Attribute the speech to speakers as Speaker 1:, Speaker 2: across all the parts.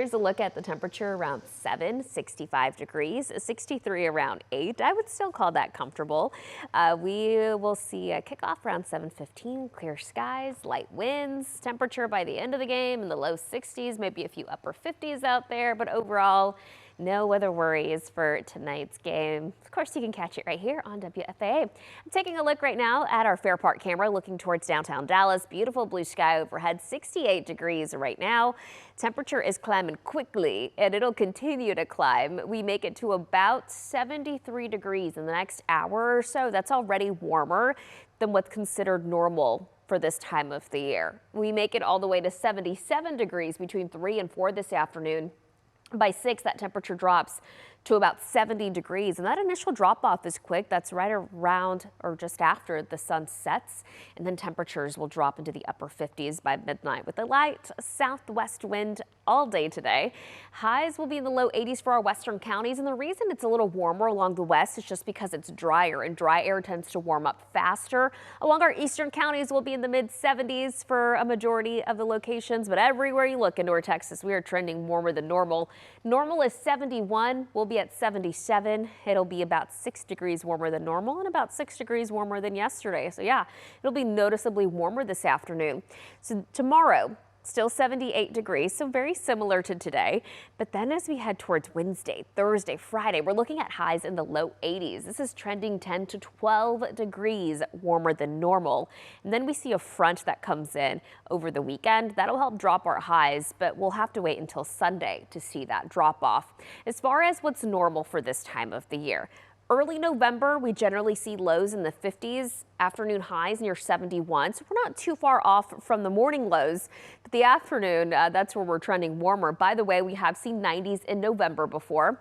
Speaker 1: Here's a look at the temperature around 7, 65 degrees, 63 around 8. I would still call that comfortable. We will see a kickoff around 7:15, clear skies, light winds, temperature by the end of the game in the low 60s, maybe a few upper 50s out there, but overall, no weather worries for tonight's game. Of course, you can catch it right here on WFAA. I'm taking a look right now at our Fair Park camera looking towards downtown Dallas. Beautiful blue sky overhead, 68 degrees right now. Temperature is climbing quickly and it'll continue to climb. We make it to about 73 degrees in the next hour or so. That's already warmer than what's considered normal for this time of the year. We make it all the way to 77 degrees between 3 and 4 this afternoon. By 6, that temperature drops to about 70 degrees, and that initial drop off is quick. That's right around or just after the sun sets, and then temperatures will drop into the upper 50s by midnight with a light southwest wind all day today. Highs will be in the low 80s for our western counties, and the reason it's a little warmer along the west is just because it's drier, and dry air tends to warm up faster. Along our eastern counties, we'll be in the mid 70s for a majority of the locations, but everywhere you look in North Texas, we are trending warmer than normal. Normal is 71. We'll be at 77. It'll be about 6 degrees warmer than normal and about 6 degrees warmer than yesterday. So yeah, it'll be noticeably warmer this afternoon. So tomorrow, still 78 degrees, so very similar to today. But then as we head towards Wednesday, Thursday, Friday, we're looking at highs in the low 80s. This is trending 10 to 12 degrees warmer than normal. And then we see a front that comes in over the weekend. That'll help drop our highs, but we'll have to wait until Sunday to see that drop off. As far as what's normal for this time of the year, early November, we generally see lows in the 50s, afternoon highs near 71. So we're not too far off from the morning lows, but the afternoon, that's where we're trending warmer. By the way, we have seen 90s in November before.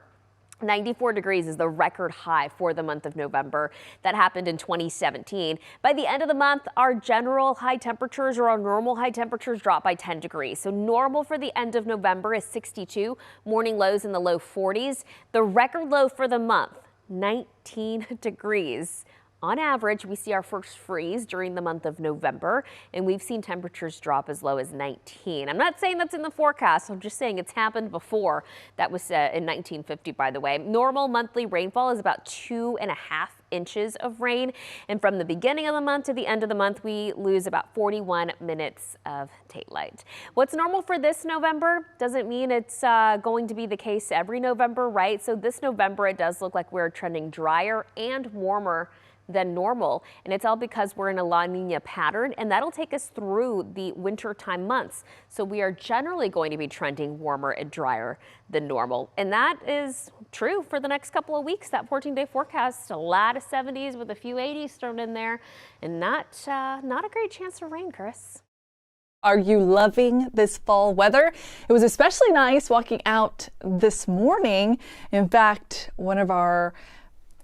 Speaker 1: 94 degrees is the record high for the month of November. That happened in 2017. By the end of the month, our general high temperatures or our normal high temperatures drop by 10 degrees. So normal for the end of November is 62, morning lows in the low 40s. The record low for the month, 19 degrees. On average, we see our first freeze during the month of November, and we've seen temperatures drop as low as 19. I'm not saying that's in the forecast. I'm just saying it's happened before. That was in 1950, by the way. Normal monthly rainfall is about 2.5 inches of rain. And from the beginning of the month to the end of the month, we lose about 41 minutes of daylight. What's normal for this November doesn't mean it's going to be the case every November, right? So this November, it does look like we're trending drier and warmer than normal, and it's all because we're in a La Nina pattern, and that'll take us through the wintertime months. So we are generally going to be trending warmer and drier than normal, and that is true for the next couple of weeks. That 14-day forecast, a lot of 70s with a few 80s thrown in there, and not a great chance of rain, Chris.
Speaker 2: Are you loving this fall weather? It was especially nice walking out this morning. In fact, one of our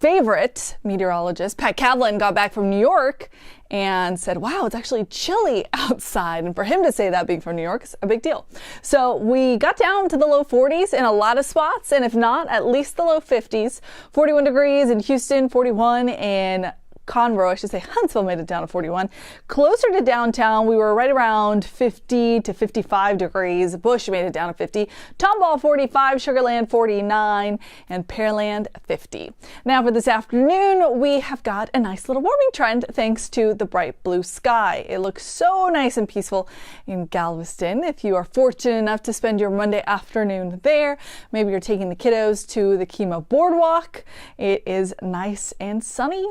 Speaker 2: favorite meteorologist, Pat Kavlin, got back from New York and said, wow, it's actually chilly outside. And for him to say that, being from New York, is a big deal. So we got down to the low 40s in a lot of spots, and if not, at least the low 50s. 41 degrees in Houston, 41 in Conroe, I should say Huntsville made it down to 41. Closer to downtown, we were right around 50 to 55 degrees. Bush made it down to 50. Tomball 45, Sugarland 49, and Pearland 50. Now for this afternoon, we have got a nice little warming trend thanks to the bright blue sky. It looks so nice and peaceful in Galveston. If you are fortunate enough to spend your Monday afternoon there, maybe you're taking the kiddos to the KIII Boardwalk. It is nice and sunny,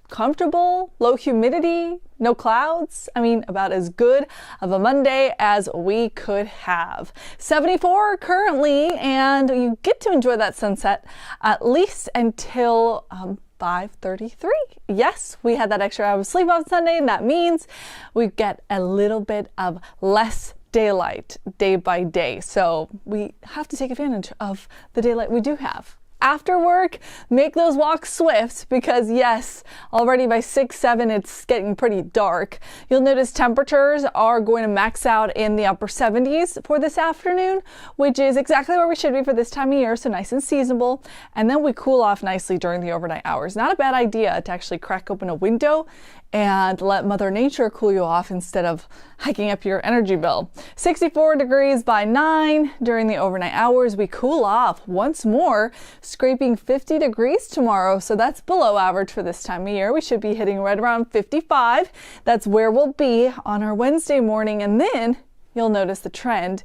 Speaker 2: comfortable, low humidity, no clouds. I mean, about as good of a Monday as we could have. 74 currently, and you get to enjoy that sunset at least until 5:33. Yes, we had that extra hour of sleep on Sunday, and that means we get a little bit of less daylight day by day. So we have to take advantage of the daylight we do have. after work, make those walks swift because yes, already by 6, 7, it's getting pretty dark. You'll notice temperatures are going to max out in the upper 70s for this afternoon, which is exactly where we should be for this time of year, so nice and seasonable. And then we cool off nicely during the overnight hours. Not a bad idea to actually crack open a window and let Mother Nature cool you off instead of hiking up your energy bill. 64 degrees by 9 during the overnight hours. We cool off once more, scraping 50 degrees tomorrow. So that's below average for this time of year. We should be hitting right around 55. That's where we'll be on our Wednesday morning. And then you'll notice the trend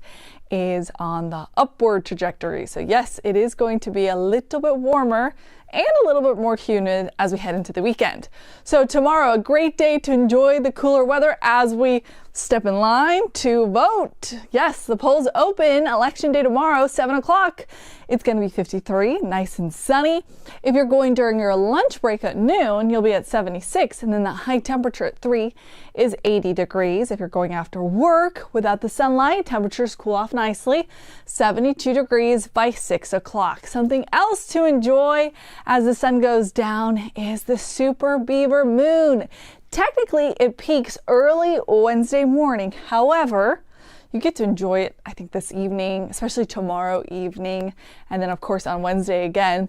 Speaker 2: is on the upward trajectory. So yes, it is going to be a little bit warmer and a little bit more humid as we head into the weekend. So tomorrow, a great day to enjoy the cooler weather as we step in line to vote. Yes, the polls open election day tomorrow, 7 o'clock. It's going to be 53, nice and sunny. If you're going during your lunch break at noon, you'll be at 76, and then the high temperature at 3 is 80 degrees. If you're going after work without the sunlight, temperatures cool off nicely, 72 degrees by 6 o'clock. Something else to enjoy as the sun goes down is the super beaver moon. Technically, it peaks early Wednesday morning. However, you get to enjoy it, I think, this evening, especially tomorrow evening, and then, of course, on Wednesday again.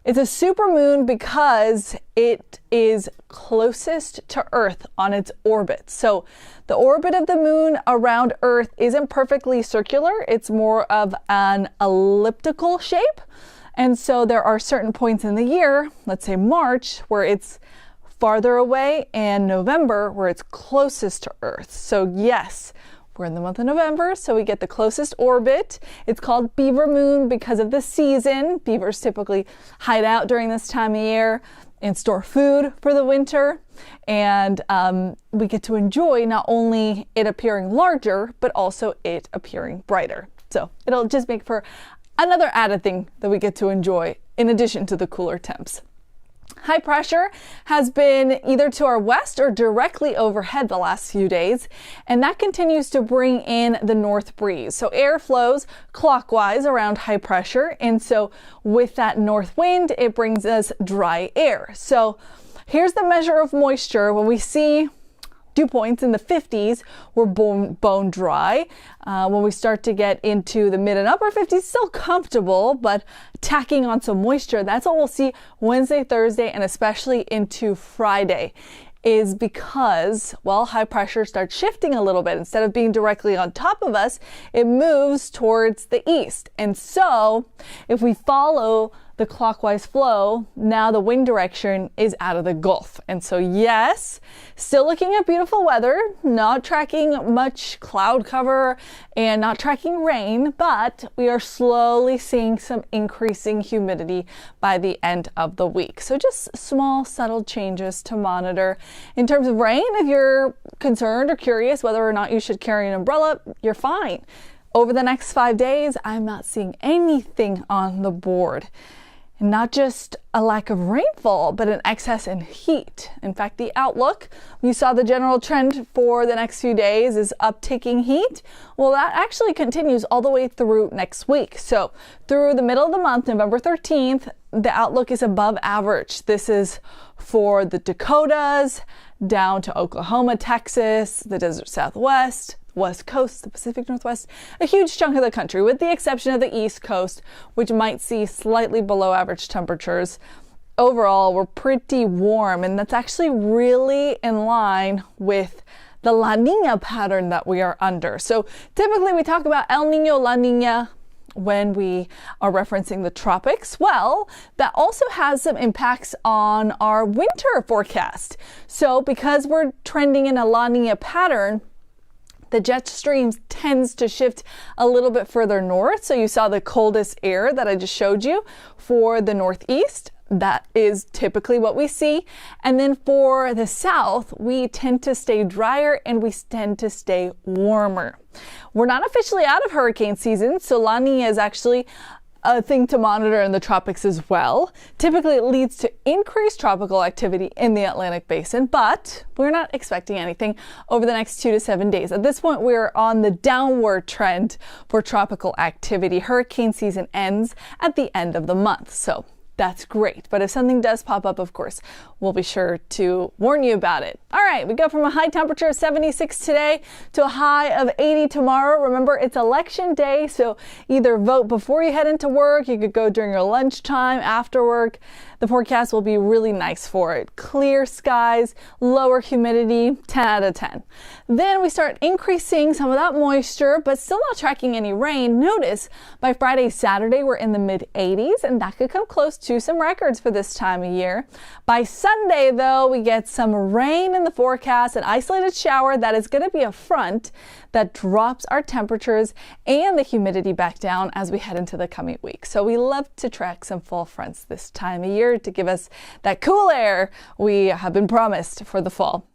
Speaker 2: It's a super moon because it is closest to Earth on its orbit. So the orbit of the moon around Earth isn't perfectly circular. It's more of an elliptical shape. And so there are certain points in the year, let's say March, where it's farther away, and November where it's closest to Earth. So yes, we're in the month of November, so we get the closest orbit. It's called beaver moon because of the season. Beavers typically hide out during this time of year and store food for the winter. And we get to enjoy not only it appearing larger, but also it appearing brighter. So it'll just make for another added thing that we get to enjoy in addition to the cooler temps. High pressure has been either to our west or directly overhead the last few days, and that continues to bring in the north breeze. So air flows clockwise around high pressure, and so with that north wind, it brings us dry air. So here's the measure of moisture. When we see dew points in the 50s, we're bone dry. When we start to get into the mid and upper 50s, still comfortable, but tacking on some moisture, that's what we'll see Wednesday, Thursday, and especially into Friday, is because, well, high pressure starts shifting a little bit. Instead of being directly on top of us, it moves towards the east. And so if we follow the clockwise flow, now the wind direction is out of the Gulf. And so yes, still looking at beautiful weather, not tracking much cloud cover and not tracking rain, but we are slowly seeing some increasing humidity by the end of the week. So just small, subtle changes to monitor. In terms of rain, if you're concerned or curious whether or not you should carry an umbrella, you're fine. Over the next 5 days, I'm not seeing anything on the board. And not just a lack of rainfall, but an excess in heat. In fact, the outlook, you saw the general trend for the next few days is upticking heat. Well, that actually continues all the way through next week. So through the middle of the month, November 13th, the outlook is above average. This is for the Dakotas, down to Oklahoma, Texas, the desert Southwest, West Coast, the Pacific Northwest, a huge chunk of the country, with the exception of the East Coast, which might see slightly below average temperatures. Overall, we're pretty warm, and that's actually really in line with the La Nina pattern that we are under. So typically we talk about El Nino, La Nina when we are referencing the tropics. Well, that also has some impacts on our winter forecast. So because we're trending in a La Nina pattern, the jet stream tends to shift a little bit further north. So you saw the coldest air that I just showed you for the northeast. That is typically what we see. And then for the south, we tend to stay drier and we tend to stay warmer. We're not officially out of hurricane season, so La Nina is actually a thing to monitor in the tropics as well. Typically, it leads to increased tropical activity in the Atlantic basin, but we're not expecting anything over the next 2 to 7 days. At this point, we're on the downward trend for tropical activity. Hurricane season ends at the end of the month, so that's great. But if something does pop up, of course, we'll be sure to warn you about it. All right, we go from a high temperature of 76 today to a high of 80 tomorrow. Remember, it's election day, so either vote before you head into work, you could go during your lunchtime, after work. The forecast will be really nice for it. Clear skies, lower humidity, 10 out of 10. Then we start increasing some of that moisture, but still not tracking any rain. Notice by Friday, Saturday, we're in the mid 80s, and that could come close to some records for this time of year. By Sunday, though, we get some rain in the forecast, an isolated shower that is going to be a front that drops our temperatures and the humidity back down as we head into the coming week. So we love to track some fall fronts this time of year to give us that cool air we have been promised for the fall.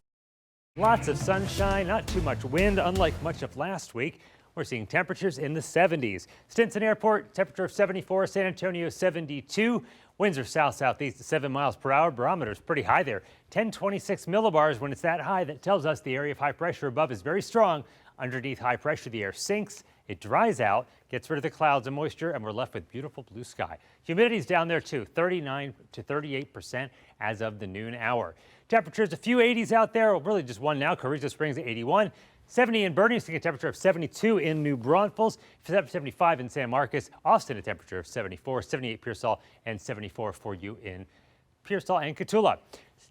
Speaker 3: Lots of sunshine, not too much wind, unlike much of last week. We're seeing temperatures in the 70s. Stinson Airport, temperature of 74, San Antonio 72. Winds are south-southeast at 7 miles per hour. Barometer's pretty high there. 1026 millibars. When it's that high, that tells us the area of high pressure above is very strong. Underneath high pressure, the air sinks, it dries out, gets rid of the clouds and moisture, and we're left with beautiful blue sky. Humidity's down there too, 39 to 38% as of the noon hour. Temperatures a few 80s out there, well, really just one now. Carrizo Springs at 81. 70 in Bernie, seeing a temperature of 72 in New Braunfels, 75 in San Marcos, Austin a temperature of 74, 78 Pearsall, and 74 for you in Pearsall and Cotulla.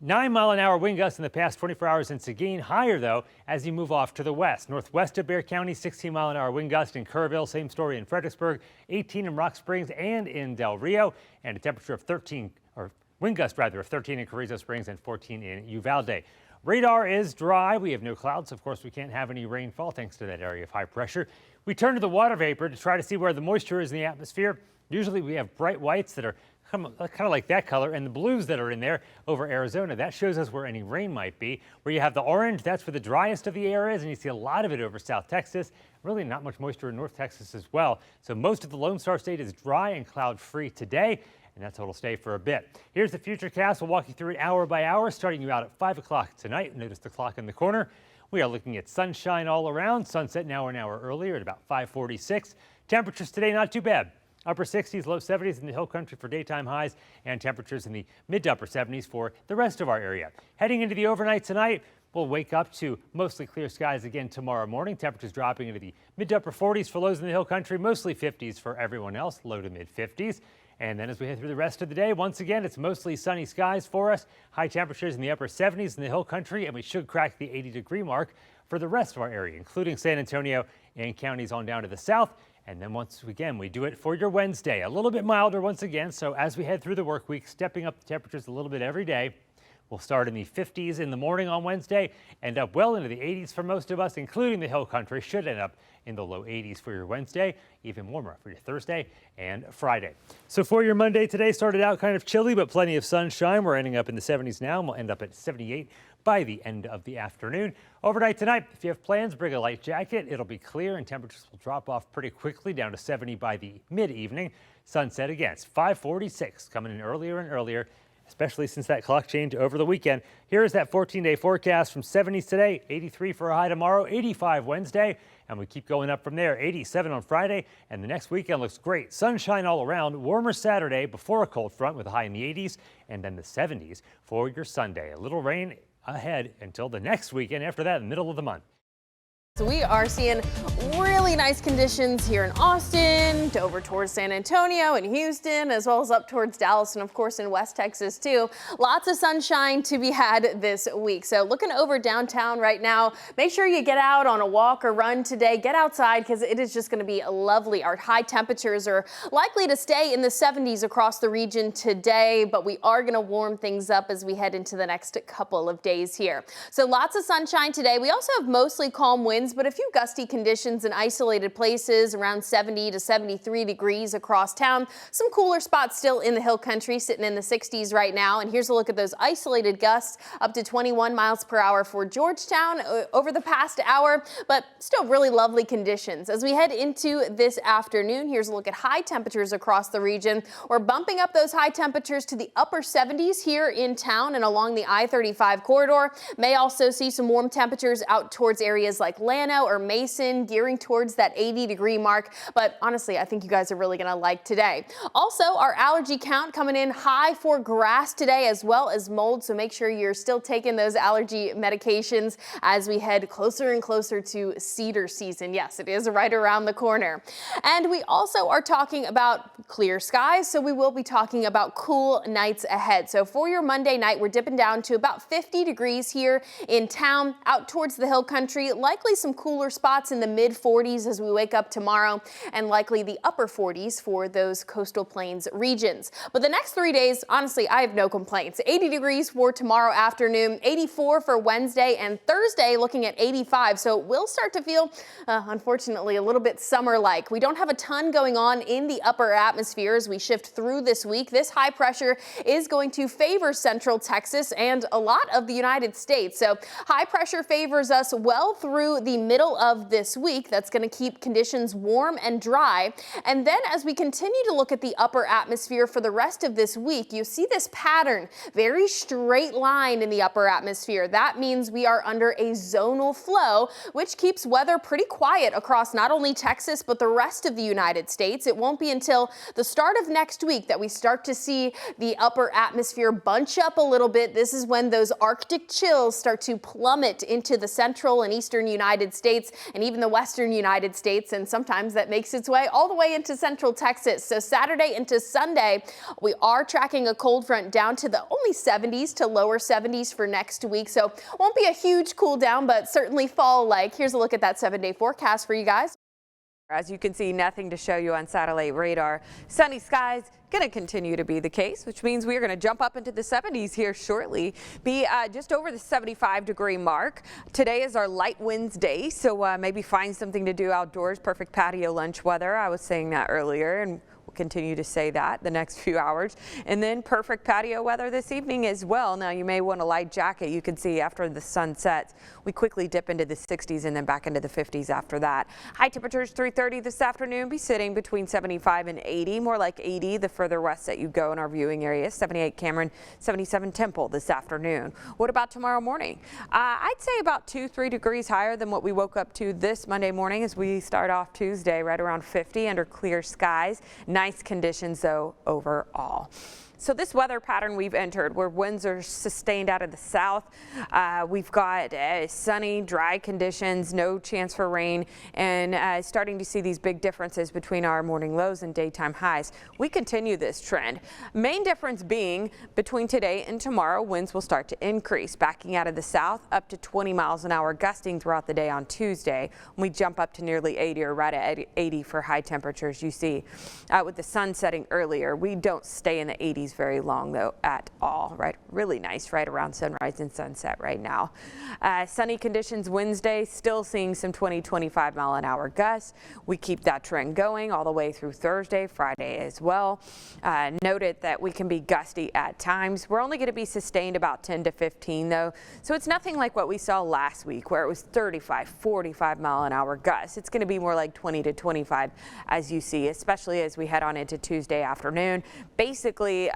Speaker 3: 9-mile-an-hour wind gusts in the past 24 hours in Seguin, higher though as you move off to the west. Northwest of Bexar County, 16-mile-an-hour wind gust in Kerrville, same story in Fredericksburg, 18 in Rock Springs and in Del Rio, and a temperature of 13, or wind gust rather, of 13 in Carrizo Springs and 14 in Uvalde. Radar is dry. We have no clouds. Of course, we can't have any rainfall thanks to that area of high pressure. We turn to the water vapor to try to see where the moisture is in the atmosphere. Usually we have bright whites that are kind of like that color, and the blues that are in there over Arizona. That shows us where any rain might be. Where you have the orange, that's where the driest of the air is, and you see a lot of it over South Texas. Really not much moisture in North Texas as well. So most of the Lone Star State is dry and cloud-free today, and that's how it'll stay for a bit. Here's the futurecast. We'll walk you through it hour by hour, starting you out at 5 o'clock tonight. Notice the clock in the corner. We are looking at sunshine all around. Sunset now an hour earlier at about 5:46. Temperatures today not too bad. Upper 60s, low 70s in the hill country for daytime highs, and temperatures in the mid to upper 70s for the rest of our area. Heading into the overnight tonight, we'll wake up to mostly clear skies again tomorrow morning. Temperatures dropping into the mid to upper 40s for lows in the hill country, mostly 50s for everyone else, low to mid 50s. And then as we head through the rest of the day, once again, it's mostly sunny skies for us. High temperatures in the upper 70s in the hill country, and we should crack the 80-degree mark for the rest of our area, including San Antonio and counties on down to the south. And then once again, we do it for your Wednesday. A little bit milder once again, so as we head through the work week, stepping up the temperatures a little bit every day. We'll start in the 50s in the morning on Wednesday, end up well into the 80s for most of us, including the hill country. Should end up in the low 80s for your Wednesday, even warmer for your Thursday and Friday. So for your Monday today, started out kind of chilly, but plenty of sunshine. We're ending up in the 70s now, and we'll end up at 78 by the end of the afternoon. Overnight tonight, if you have plans, bring a light jacket. It'll be clear and temperatures will drop off pretty quickly down to 70 by the mid-evening. Sunset again, it's 5:46, coming in earlier and earlier, especially since that clock change over the weekend. Here is that 14-day forecast from 70s today, 83 for a high tomorrow, 85 Wednesday, and we keep going up from there. 87 on Friday, and the next weekend looks great. Sunshine all around, warmer Saturday before a cold front with a high in the 80s, and then the 70s for your Sunday. A little rain ahead until the next weekend. After that, in the middle of the month.
Speaker 4: So we are seeing really nice conditions here in Austin, over towards San Antonio and Houston, as well as up towards Dallas and of course in West Texas too. Lots of sunshine to be had this week. So looking over downtown right now, make sure you get out on a walk or run today. Get outside because it is just going to be lovely. Our high temperatures are likely to stay in the 70s across the region today, but we are going to warm things up as we head into the next couple of days here. So lots of sunshine today. We also have mostly calm winds winds, but a few gusty conditions in isolated places around 70 to 73 degrees across town. Some cooler spots still in the hill country, sitting in the 60s right now. And here's a look at those isolated gusts, up to 21 miles per hour for Georgetown over the past hour, but still really lovely conditions. As we head into this afternoon, here's a look at high temperatures across the region. We're bumping up those high temperatures to the upper 70s here in town and along the I-35 corridor. May also see some warm temperatures out towards areas like Llano or Mason, gearing towards that 80-degree mark. But honestly, I think you guys are really going to like today. Also, our allergy count coming in high for grass today as well as mold. So make sure you're still taking those allergy medications as we head closer and closer to cedar season. Yes, it is right around the corner. And we also are talking about clear skies. So we will be talking about cool nights ahead. So for your Monday night, we're dipping down to about 50 degrees here in town, out towards the hill country, likely some cooler spots in the mid 40s as we wake up tomorrow, and likely the upper 40s for those coastal plains regions. But the next 3 days, honestly, I have no complaints. 80 degrees for tomorrow afternoon, 84 for Wednesday, and Thursday looking at 85. So we'll start to feel, unfortunately, a little bit summer-like. We don't have a ton going on in the upper atmosphere as we shift through this week. This high pressure is going to favor central Texas and a lot of the United States. So high pressure favors us well through the middle of this week. That's going to keep conditions warm and dry. And then as we continue to look at the upper atmosphere for the rest of this week, you see this pattern, very straight line in the upper atmosphere. That means we are under a zonal flow, which keeps weather pretty quiet across not only Texas, but the rest of the United States. It won't be until the start of next week that we start to see the upper atmosphere bunch up a little bit. This is when those Arctic chills start to plummet into the central and eastern United States and even the western United States. And sometimes that makes its way all the way into central Texas. So Saturday into Sunday, we are tracking a cold front down to the only 70s to lower 70s for next week. So won't be a huge cool down, but certainly fall-like. Here's a look at that 7-day forecast for you guys.
Speaker 5: As you can see, nothing to show you on satellite radar. Sunny skies going to continue to be the case, which means we're going to jump up into the 70s here shortly, be just over the 75-degree mark. Today is our light winds day, so maybe find something to do outdoors. Perfect patio lunch weather. I was saying that earlier, and we'll continue to say that the next few hours. And then perfect patio weather this evening as well. Now you may want a light jacket. You can see after the sun sets, we quickly dip into the 60s and then back into the 50s after that. High temperatures 3:30 this afternoon, be sitting between 75 and 80, more like 80 the further west that you go in our viewing area. 78 Cameron, 77 Temple this afternoon. What about tomorrow morning? I'd say about 2-3 degrees higher than what we woke up to this Monday morning as we start off Tuesday, right around 50 under clear skies. Nice conditions though overall. So this weather pattern we've entered where winds are sustained out of the south, we've got sunny, dry conditions, no chance for rain, and starting to see these big differences between our morning lows and daytime highs. We continue this trend. Main difference being between today and tomorrow, winds will start to increase, backing out of the south up to 20 miles an hour, gusting throughout the day on Tuesday. We jump up to nearly 80 or right at 80 for high temperatures. You see with the sun setting earlier, we don't stay in the 80s very long though at all, right? Really nice right around sunrise and sunset right now. Sunny conditions Wednesday, still seeing some 20-25 mile an hour gusts. We keep that trend going all the way through Thursday, Friday as well. Noted that we can be gusty at times. We're only going to be sustained about 10 to 15 though, so it's nothing like what we saw last week where it was 35-45 mile an hour gusts. It's going to be more like 20 to 25 as you see, especially as we head on into Tuesday afternoon. Basically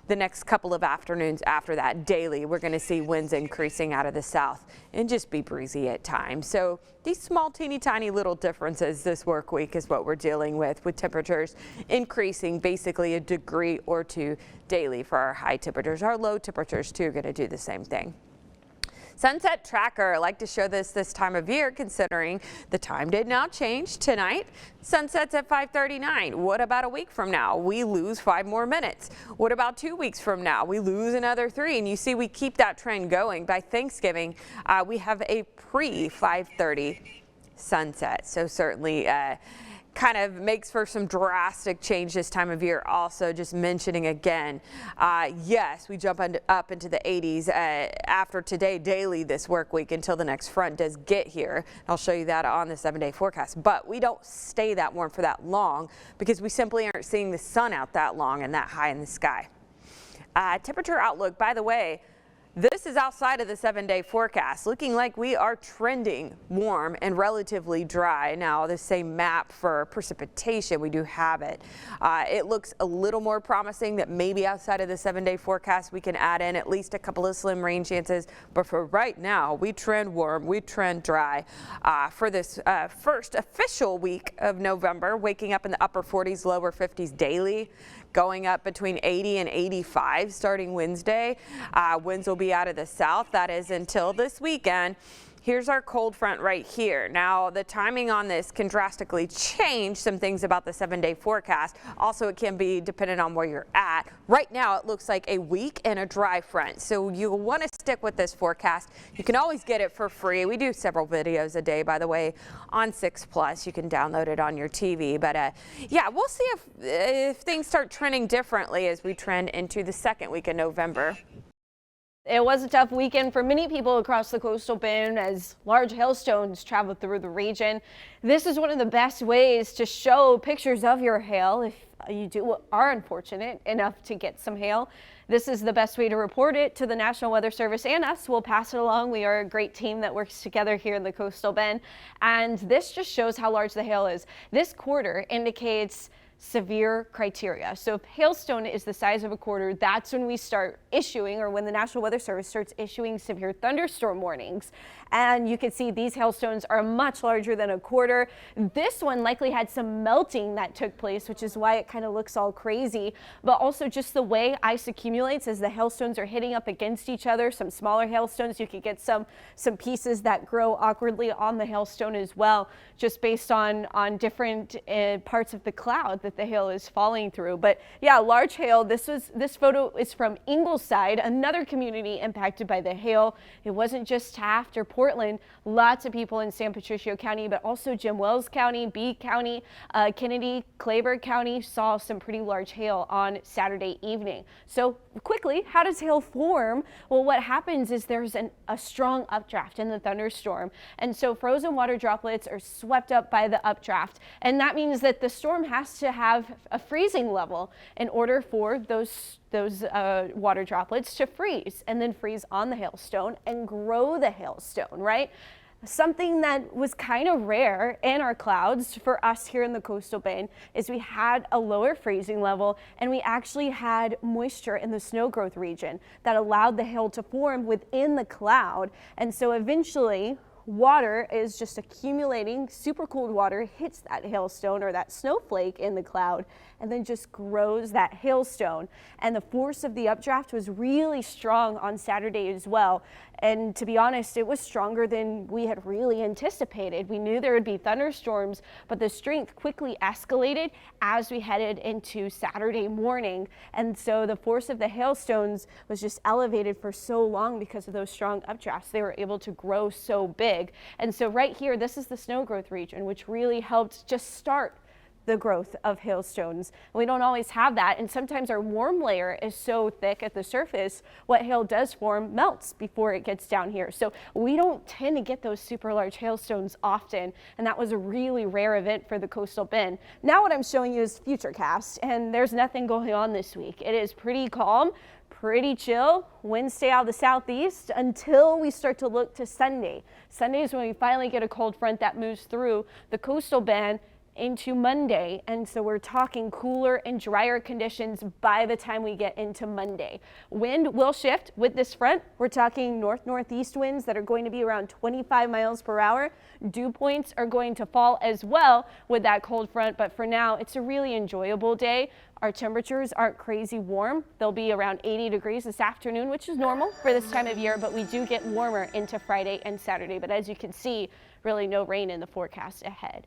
Speaker 5: the next couple of afternoons after that daily, we're going to see winds increasing out of the south and just be breezy at times. So these small teeny tiny little differences this work week is what we're dealing with temperatures increasing basically a degree or two daily for our high temperatures. Our low temperatures too are going to do the same thing. Sunset tracker, I like to show this time of year considering the time did not change tonight. Sunset's at 5:39. What about a week from now? We lose 5 more minutes. What about 2 weeks from now? We lose another 3. And you see we keep that trend going. By Thanksgiving, we have a pre-5:30 sunset. So certainly kind of makes for some drastic change this time of year. Also, just mentioning again, yes, we jump up into the 80s after today daily this work week until the next front does get here. I'll show you that on the 7-day forecast, but we don't stay that warm for that long because we simply aren't seeing the sun out that long and that high in the sky. Temperature outlook, by the way, this is outside of the 7-day forecast, looking like we are trending warm and relatively dry. Now, the same map for precipitation, we do have it. It looks a little more promising that maybe outside of the 7-day forecast, we can add in at least a couple of slim rain chances. But for right now, we trend warm, we trend dry. For this first official week of November, waking up in the upper 40s, lower 50s daily, going up between 80 and 85 starting Wednesday. Winds will be out of the south. That is until this weekend. Here's our cold front right here. Now, the timing on this can drastically change some things about the 7-day forecast. Also, it can be dependent on where you're at. Right now, it looks like a weak and a dry front. So you'll want to stick with this forecast. You can always get it for free. We do several videos a day, by the way, on 6+. You can download it on your TV. But yeah, we'll see if things start trending differently as we trend into the second week of November.
Speaker 4: It was a tough weekend for many people across the coastal bend as large hailstones traveled through the region. This is one of the best ways to show pictures of your hail if you are unfortunate enough to get some hail. This is the best way to report it to the National Weather Service and us. We'll pass it along. We are a great team that works together here in the coastal bend. And this just shows how large the hail is. This quarter indicates severe criteria. So if hailstone is the size of a quarter, that's when we start issuing, or when the National Weather Service starts issuing severe thunderstorm warnings. And you can see these hailstones are much larger than a quarter. This one likely had some melting that took place, which is why it kind of looks all crazy, but also just the way ice accumulates as the hailstones are hitting up against each other. Some smaller hailstones, you could get some pieces that grow awkwardly on the hailstone as well, just based on different parts of the cloud that the hail is falling through. But yeah, large hail. This photo is from Ingleside, another community impacted by the hail. It wasn't just Taft or Portland. Lots of people in San Patricio County, but also Jim Wells County, Bee County, Kennedy, Clayburgh County saw some pretty large hail on Saturday evening. So quickly, how does hail form? Well, what happens is there's a strong updraft in the thunderstorm, and so frozen water droplets are swept up by the updraft, and that means that the storm has to have a freezing level in order for those water droplets to freeze and then freeze on the hailstone and grow the hailstone, right? Something that was kind of rare in our clouds for us here in the coastal bend is we had a lower freezing level, and we actually had moisture in the snow growth region that allowed the hail to form within the cloud. And so eventually water is just accumulating, super cold water hits that hailstone or that snowflake in the cloud and then just grows that hailstone. And the force of the updraft was really strong on Saturday as well. And to be honest, it was stronger than we had really anticipated. We knew there would be thunderstorms, but the strength quickly escalated as we headed into Saturday morning. And so the force of the hailstones was just elevated for so long because of those strong updrafts. They were able to grow so big. And so right here, this is the snow growth region, which really helped just start the growth of hailstones. We don't always have that, and sometimes our warm layer is so thick at the surface, what hail does form melts before it gets down here. So we don't tend to get those super large hailstones often, and that was a really rare event for the coastal bend. Now what I'm showing you is futurecast, and there's nothing going on this week. It is pretty calm, pretty chill. Winds stay out of the southeast until we start to look to Sunday. Sunday is when we finally get a cold front that moves through the coastal bend into Monday, and so we're talking cooler and drier conditions by the time we get into Monday. Wind will shift with this front. We're talking north-northeast winds that are going to be around 25 miles per hour. Dew points are going to fall as well with that cold front, but for now it's a really enjoyable day. Our temperatures aren't crazy warm. They'll be around 80 degrees this afternoon, which is normal for this time of year, but we do get warmer into Friday and Saturday. But as you can see, really no rain in the forecast ahead.